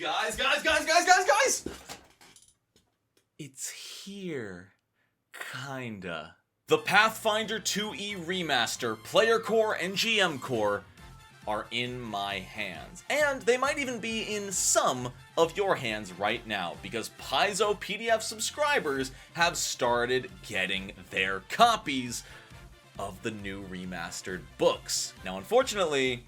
Guys! It's here. Kinda. The Pathfinder 2e Remaster, Player Core and GM Core are in my hands. And they might even be in some of your hands right now, because Paizo PDF subscribers have started getting their copies of the new remastered books. Now, unfortunately,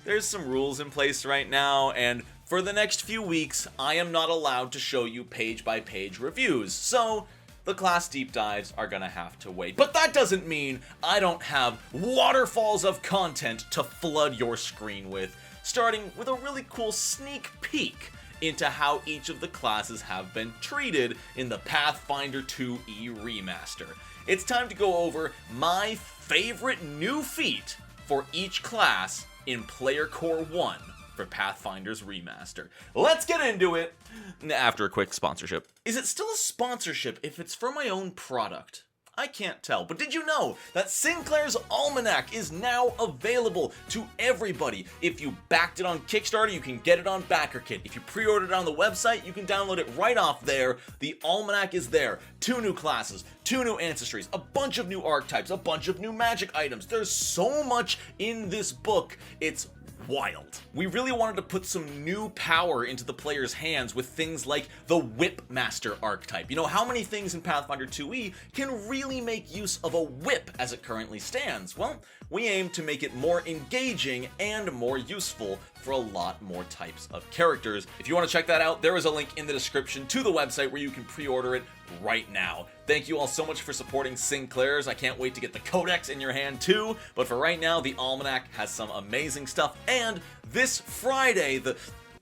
there's some rules in place right now, and for the next few weeks, I am not allowed to show you page-by-page reviews, so the class deep dives are gonna have to wait. But that doesn't mean I don't have waterfalls of content to flood your screen with, starting with a really cool sneak peek into how each of the classes have been treated in the Pathfinder 2e Remaster. It's time to go over my favorite new feat for each class in Player Core 1 for Pathfinder's Remaster. Let's get into it after a quick sponsorship. Is it still a sponsorship if it's for my own product? I can't tell, but did you know that Sinclairs Almanac is now available to everybody? If you backed it on Kickstarter, you can get it on BackerKit. If you pre-ordered it on the website, you can download it right off there. The Almanac is there. 2 new classes, 2 new ancestries, a bunch of new archetypes, a bunch of new magic items. There's so much in this book, it's wild. We really wanted to put some new power into the player's hands with things like the Whip Master archetype. You know, how many things in Pathfinder 2e can really make use of a whip as it currently stands? Well, we aim to make it more engaging and more useful for a lot more types of characters. If you want to check that out, there is a link in the description to the website where you can pre-order it right now. Thank you all so much for supporting Sinclairs. I can't wait to get the Codex in your hand too, but for right now, the Almanac has some amazing stuff, and this Friday,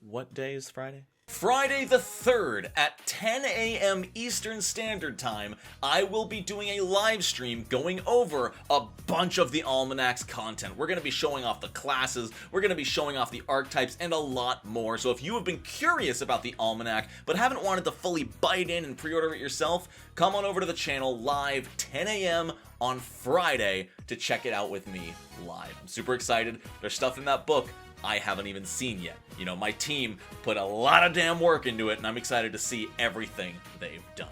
what day is Friday? Friday the 3rd at 10 a.m. Eastern Standard Time, I will be doing a live stream going over a bunch of the Almanac's content. We're going to be showing off the classes, we're going to be showing off the archetypes, and a lot more. So if you have been curious about the Almanac, but haven't wanted to fully bite in and pre-order it yourself, come on over to the channel live 10 a.m. on Friday to check it out with me live. I'm super excited. There's stuff in that book I haven't even seen yet. You know, my team put a lot of damn work into it, and I'm excited to see everything they've done.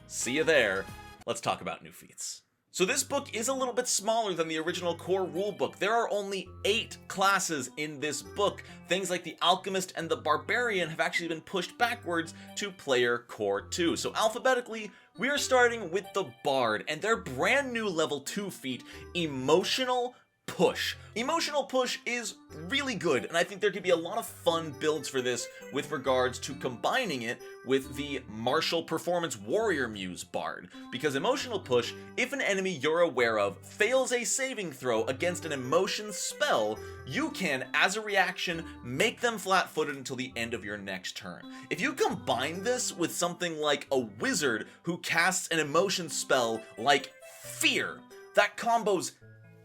See you there. Let's talk about new feats. So this book is a little bit smaller than the original core rulebook. There are only 8 classes in this book. Things like the Alchemist and the Barbarian have actually been pushed backwards to Player Core 2. So alphabetically, we are starting with the Bard and their brand new level 2 feat, Emotional Push. Emotional Push is really good, and I think there could be a lot of fun builds for this with regards to combining it with the Martial Performance Warrior Muse Bard. Because Emotional Push, if an enemy you're aware of fails a saving throw against an emotion spell, you can, as a reaction, make them flat-footed until the end of your next turn. If you combine this with something like a wizard who casts an emotion spell like Fear, that combo's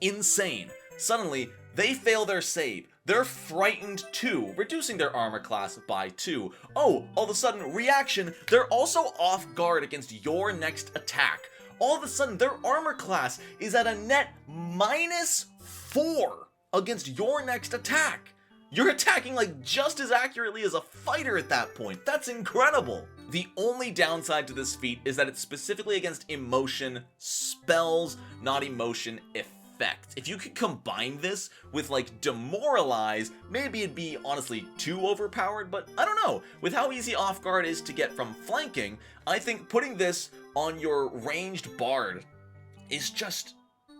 insane. Suddenly, they fail their save. They're frightened 2, reducing their armor class by 2. Oh, all of a sudden, reaction, they're also off guard against your next attack. All of a sudden, their armor class is at a net -4 against your next attack. You're attacking like just as accurately as a fighter at that point. That's incredible. The only downside to this feat is that it's specifically against emotion spells, not emotion effects. If you could combine this with like Demoralize, maybe it'd be honestly too overpowered, but I don't know. With how easy off guard is to get from flanking, I think putting this on your ranged Bard is just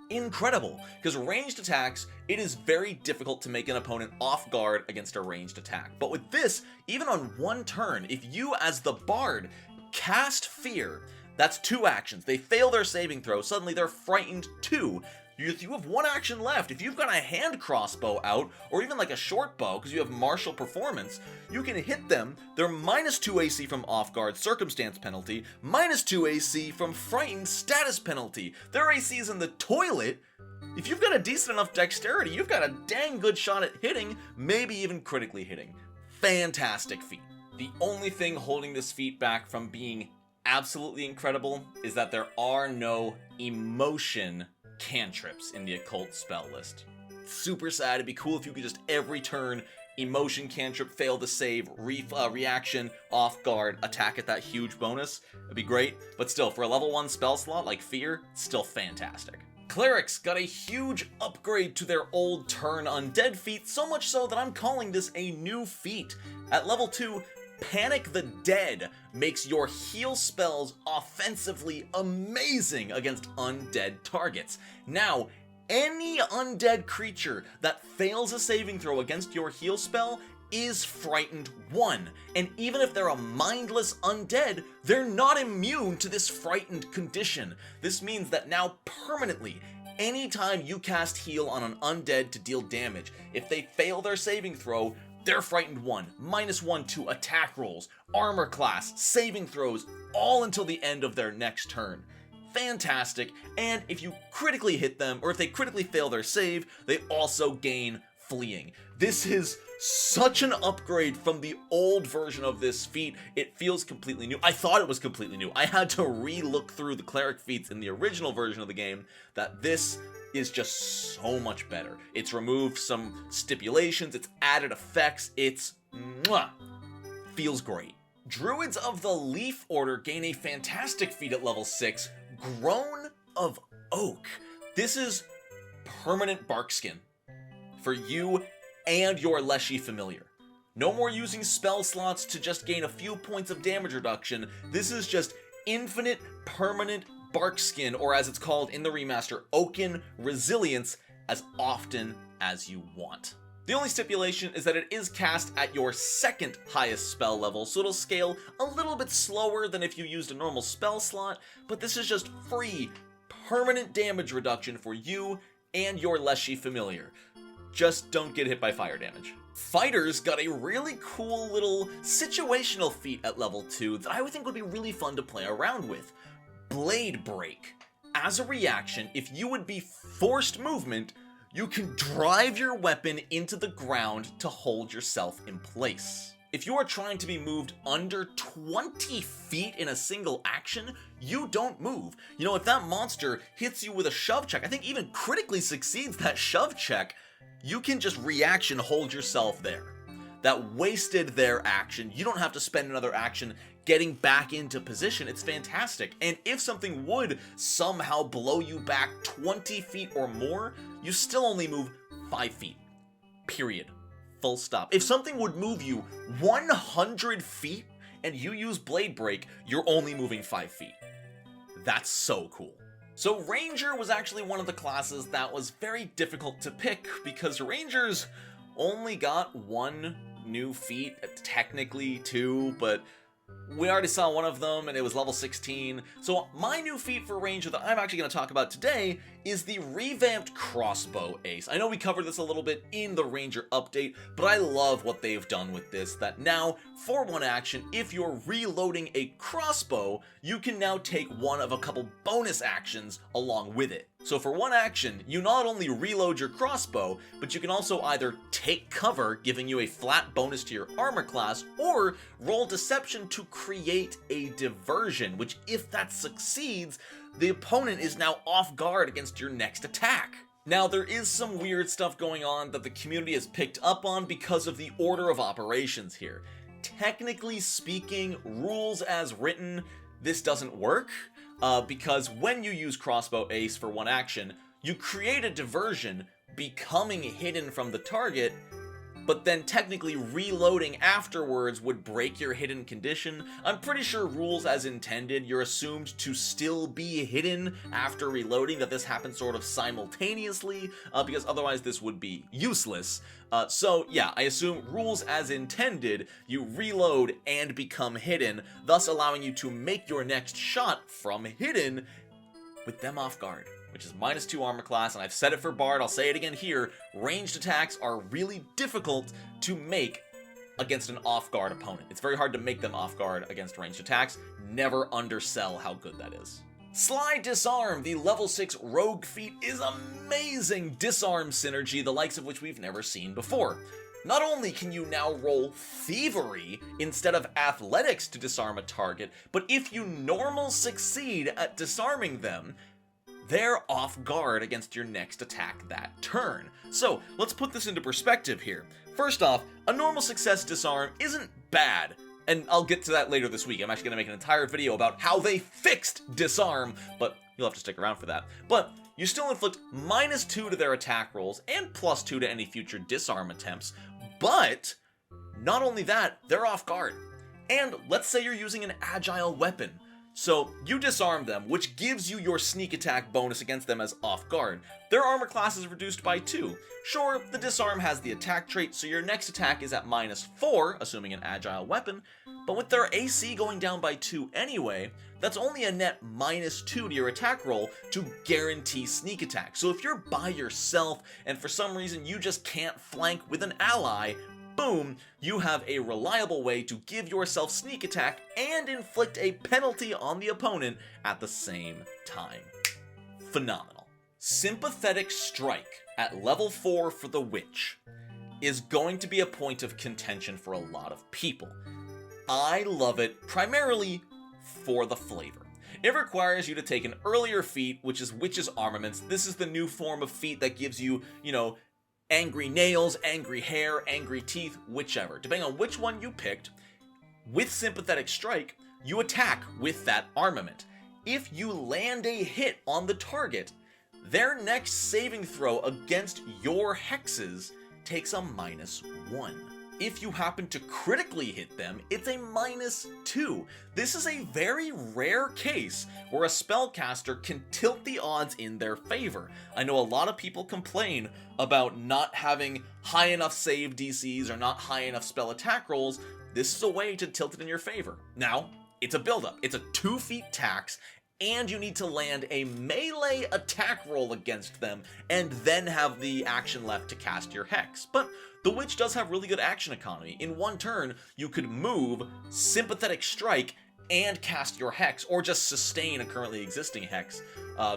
incredible, because ranged attacks, it is very difficult to make an opponent off guard against a ranged attack. But with this, even on one turn, if you as the Bard cast Fear, that's 2 actions. They fail their saving throw, suddenly they're frightened 2. You have 1 action left. If you've got a hand crossbow out, or even like a short bow, because you have martial performance, you can hit them. They're -2 AC from off guard circumstance penalty, -2 AC from frightened status penalty. Their AC is in the toilet. If you've got a decent enough dexterity, you've got a dang good shot at hitting, maybe even critically hitting. Fantastic feat. The only thing holding this feat back from being absolutely incredible is that there are no emotion cantrips in the occult spell list. Super sad. It'd be cool if you could just every turn emotion cantrip, fail to save, reaction, off guard, attack at that huge bonus. It'd be great, but still, for a level 1 spell slot like Fear, still fantastic. Clerics got a huge upgrade to their old turn undead feat, so much so that I'm calling this a new feat. At level 2, Panic the Dead makes your heal spells offensively amazing against undead targets. Now, any undead creature that fails a saving throw against your heal spell is frightened 1, and even if they're a mindless undead, they're not immune to this frightened condition. This means that now permanently, anytime you cast heal on an undead to deal damage, if they fail their saving throw, they're frightened 1, -1 to attack rolls, armor class, saving throws, all until the end of their next turn. Fantastic, and if you critically hit them, or if they critically fail their save, they also gain fleeing. This is such an upgrade from the old version of this feat. It feels completely new. I thought it was completely new. I had to re-look through the Cleric feats in the original version of the game, that this is just so much better. It's removed some stipulations, it's added effects, it's feels great. Druids of the Leaf Order gain a fantastic feat at level 6, Grown of Oak. This is permanent bark skin for you and your Leshy familiar. No more using spell slots to just gain a few points of damage reduction. This is just infinite permanent bark skin, or as it's called in the remaster, Oaken Resilience, as often as you want. The only stipulation is that it is cast at your second highest spell level, so it'll scale a little bit slower than if you used a normal spell slot, but this is just free, permanent damage reduction for you and your Leshy familiar. Just don't get hit by fire damage. Fighters got a really cool little situational feat at level 2 that I would think would be really fun to play around with. Blade Break. As a reaction, if you would be forced movement, you can drive your weapon into the ground to hold yourself in place. If you are trying to be moved under 20 feet in a single action, you don't move. You know, if that monster hits you with a shove check, I think even critically succeeds that shove check, you can just reaction hold yourself there. That wasted their action. You don't have to spend another action getting back into position. It's fantastic. And if something would somehow blow you back 20 feet or more, you still only move 5 feet. Period. Full stop. If something would move you 100 feet and you use Blade Break, you're only moving 5 feet. That's so cool. So Ranger was actually one of the classes that was very difficult to pick because Rangers only got 1 new feat, technically 2, but we already saw one of them and it was level 16. So my new feat for Ranger that I'm actually going to talk about today is the revamped crossbow ace. I know we covered this a little bit in the Ranger update, but I love what they've done with this, that now for 1 action, if you're reloading a crossbow, you can now take one of a couple bonus actions along with it. So for 1 action, you not only reload your crossbow, but you can also either take cover, giving you a flat bonus to your armor class, or roll deception to create a diversion, which if that succeeds, the opponent is now off guard against your next attack. Now, there is some weird stuff going on that the community has picked up on because of the order of operations here. Technically speaking, rules as written, this doesn't work, because when you use crossbow ace for 1 action, you create a diversion, becoming hidden from the target, but then technically reloading afterwards would break your hidden condition. I'm pretty sure rules as intended, you're assumed to still be hidden after reloading, that this happens sort of simultaneously, because otherwise this would be useless. So yeah, I assume rules as intended, you reload and become hidden, thus allowing you to make your next shot from hidden with them off guard, which is -2 armor class, and I've said it for Bard, I'll say it again here, ranged attacks are really difficult to make against an off-guard opponent. It's very hard to make them off-guard against ranged attacks. Never undersell how good that is. Sly Disarm, the level 6 rogue feat, is amazing disarm synergy, the likes of which we've never seen before. Not only can you now roll Thievery instead of Athletics to disarm a target, but if you normal succeed at disarming them, they're off guard against your next attack that turn. So let's put this into perspective here. First off, a normal success disarm isn't bad, and I'll get to that later this week. I'm actually going to make an entire video about how they fixed disarm, but you'll have to stick around for that. But you still inflict -2 to their attack rolls and +2 to any future disarm attempts, but not only that, they're off guard. And let's say you're using an agile weapon. So you disarm them, which gives you your sneak attack bonus against them as off guard. Their armor class is reduced by 2. Sure, the disarm has the attack trait, so your next attack is at -4, assuming an agile weapon, but with their AC going down by 2 anyway, that's only a net -2 to your attack roll to guarantee sneak attack. So if you're by yourself and for some reason you just can't flank with an ally, boom, you have a reliable way to give yourself sneak attack and inflict a penalty on the opponent at the same time. Phenomenal. Sympathetic Strike at level 4 for the Witch is going to be a point of contention for a lot of people. I love it primarily for the flavor. It requires you to take an earlier feat, which is Witch's Armaments. This is the new form of feat that gives you, angry nails, angry hair, angry teeth, whichever. Depending on which one you picked, with Sympathetic Strike, you attack with that armament. If you land a hit on the target, their next saving throw against your hexes takes a -1. If you happen to critically hit them, it's a -2. This is a very rare case where a spellcaster can tilt the odds in their favor. I know a lot of people complain about not having high enough save DCs or not high enough spell attack rolls. This is a way to tilt it in your favor. Now, it's a build-up. It's a 2 feat tax, and you need to land a melee attack roll against them, and then have the action left to cast your hex. But the Witch does have really good action economy. In one turn, you could move, Sympathetic Strike, and cast your hex, or just sustain a currently existing hex.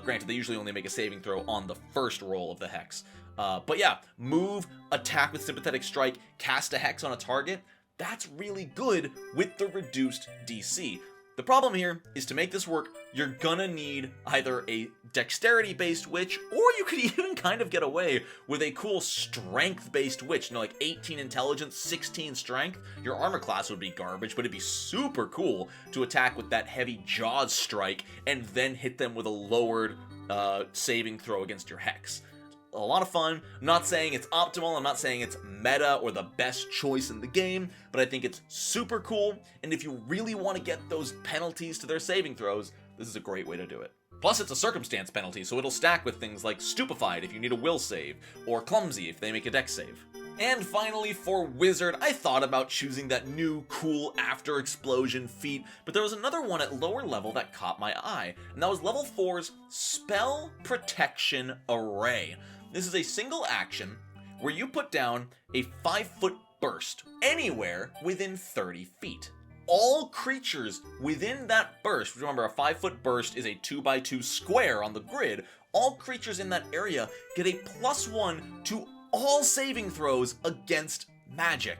Granted, they usually only make a saving throw on the first roll of the hex. But yeah, move, attack with Sympathetic Strike, cast a hex on a target. That's really good with the reduced DC. The problem here is to make this work, you're gonna need either a dexterity-based witch, or you could even kind of get away with a cool strength-based witch, like 18 intelligence, 16 strength. Your armor class would be garbage, but it'd be super cool to attack with that heavy jaws strike, and then hit them with a lowered saving throw against your hex. A lot of fun. I'm not saying it's optimal, I'm not saying it's meta or the best choice in the game, but I think it's super cool, and if you really want to get those penalties to their saving throws, this is a great way to do it. Plus, it's a circumstance penalty, so it'll stack with things like Stupefied if you need a will save, or Clumsy if they make a dex save. And finally, for Wizard, I thought about choosing that new cool after explosion feat, but there was another one at lower level that caught my eye, and that was level 4's Spell Protection Array. This is a single action where you put down a 5-foot burst anywhere within 30 feet. All creatures within that burst, remember a 5-foot burst is a 2x2 square on the grid, all creatures in that area get a +1 to all saving throws against magic.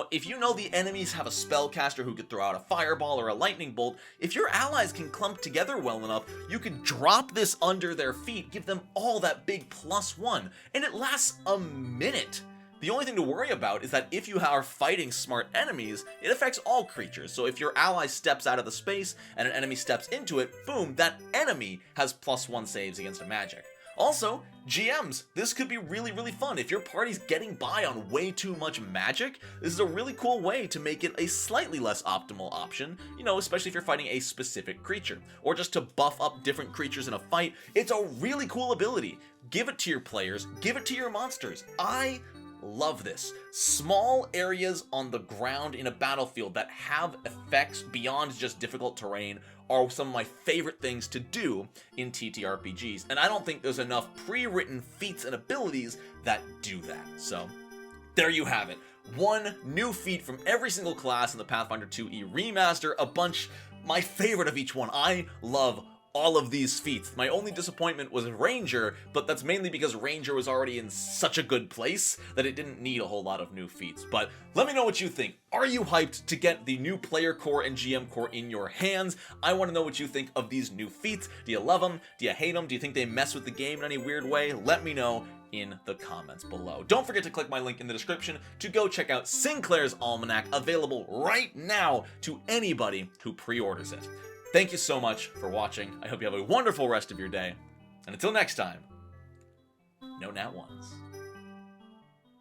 If you know the enemies have a spellcaster who could throw out a fireball or a lightning bolt, if your allies can clump together well enough, you could drop this under their feet, give them all that big +1, and it lasts a minute. The only thing to worry about is that if you are fighting smart enemies, it affects all creatures, so if your ally steps out of the space and an enemy steps into it, boom, that enemy has +1 saves against a magic. Also, GMs, this could be really, really fun. If your party's getting by on way too much magic, this is a really cool way to make it a slightly less optimal option, especially if you're fighting a specific creature, or just to buff up different creatures in a fight. It's a really cool ability. Give it to your players, give it to your monsters. I love this. Small areas on the ground in a battlefield that have effects beyond just difficult terrain are some of my favorite things to do in TTRPGs, and I don't think there's enough pre-written feats and abilities that do that. So, there you have it. One new feat from every single class in the Pathfinder 2e Remaster, a bunch, my favorite of each one. I love all of these feats. My only disappointment was Ranger, but that's mainly because Ranger was already in such a good place that it didn't need a whole lot of new feats. But let me know what you think. Are you hyped to get the new Player Core and GM Core in your hands? I want to know what you think of these new feats. Do you love them? Do you hate them? Do you think they mess with the game in any weird way? Let me know in the comments below. Don't forget to click my link in the description to go check out Sinclair's Almanac, available right now to anybody who pre-orders it. Thank you so much for watching. I hope you have a wonderful rest of your day. And until next time, no nat ones.